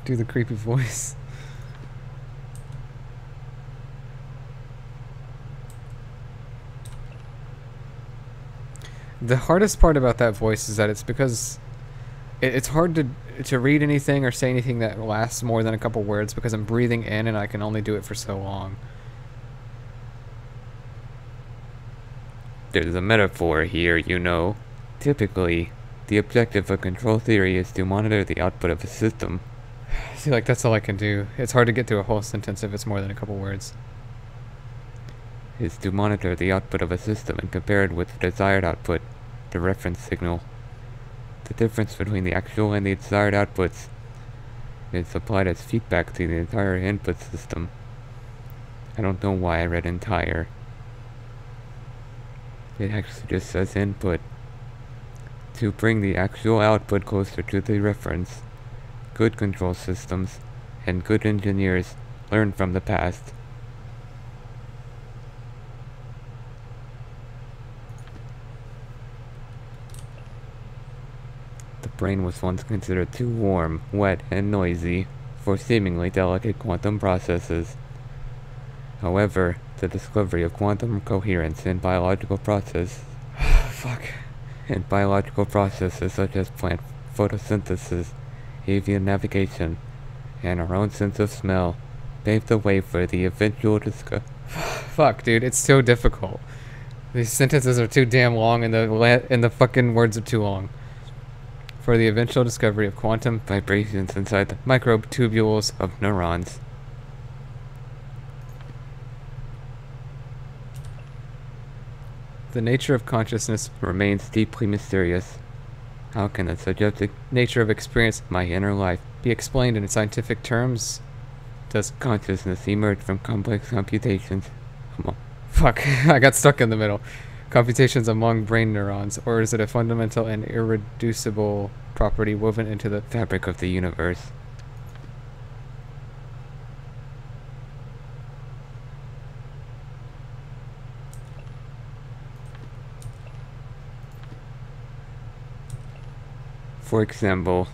Do the creepy voice. The hardest part about that voice is that it's because it's hard to read anything or say anything that lasts more than a couple words because I'm breathing in and I can only do it for so long. There's a metaphor here, you know. Typically, the objective of control theory is to monitor the output of a system. See, like, that's all I can do. It's hard to get through a whole sentence if it's more than a couple words. Is to monitor the output of a system and compare it with the desired output, the reference signal. The difference between the actual and the desired outputs is applied as feedback to the entire input system. I don't know why I read entire. It actually just says input. To bring the actual output closer to the reference, good control systems and good engineers learn from the past. The brain was once considered too warm, wet, and noisy for seemingly delicate quantum processes. However, the discovery of quantum coherence in biological processes such as plant photosynthesis, avian navigation, and our own sense of smell paved the way for the eventual discovery. Fuck, dude, it's so difficult. These sentences are too damn long and the fucking words are too long. For the eventual discovery of quantum vibrations inside the microtubules of neurons. The nature of consciousness remains deeply mysterious. How can the subjective nature of experience, my inner life, be explained in scientific terms? Does consciousness emerge from complex computations? Fuck, I got stuck in the middle. Computations among brain neurons, or is it a fundamental and irreducible property woven into the fabric of the universe? For example,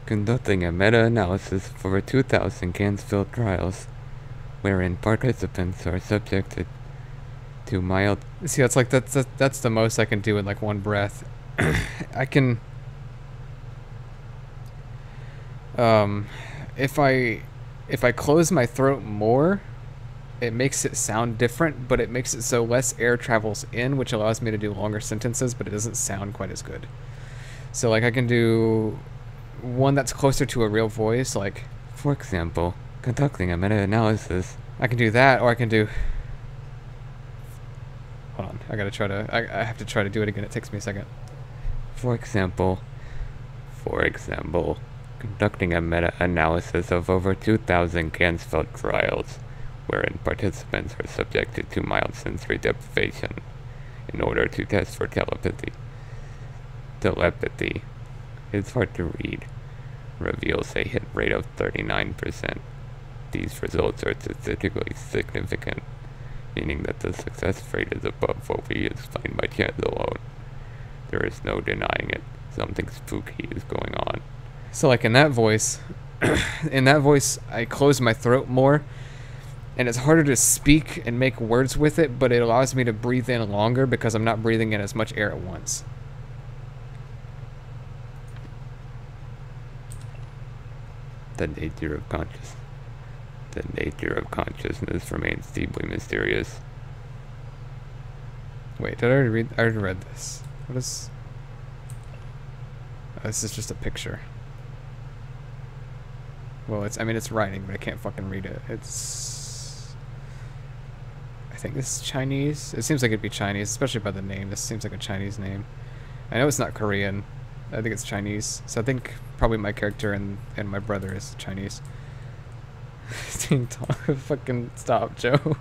conducting a meta-analysis for over 2,000 Ganzfeld trials, wherein participants are subjected to mild... See, that's like, that's the most I can do in like one breath. I can... if I close my throat more, it makes it sound different, but it makes it so less air travels in, which allows me to do longer sentences, but it doesn't sound quite as good. So, like, I can do one that's closer to a real voice, like, for example, conducting a meta-analysis. I can do that, or I can do... Hold on, I have to try to do it again. It takes me a second. For example, conducting a meta-analysis of over 2,000 Ganzfeld trials, wherein participants are subjected to mild sensory deprivation in order to test for telepathy. It's hard to read, reveals a hit rate of 39%. These results are statistically significant, meaning that the success rate is above what we explained by chance alone. There is no denying it. Something spooky is going on. So like in that voice, I close my throat more, and it's harder to speak and make words with it, but it allows me to breathe in longer because I'm not breathing in as much air at once. The nature of consciousness remains deeply mysterious. Wait, did I already read? I already read this. What is... Oh, this is just a picture. Well, it's writing, but I can't fucking read it. I think this is Chinese. It seems like it'd be Chinese, especially by the name. This seems like a Chinese name. I know it's not Korean. I think it's Chinese. So I think probably my character and my brother is Chinese. Fucking stop, Joe.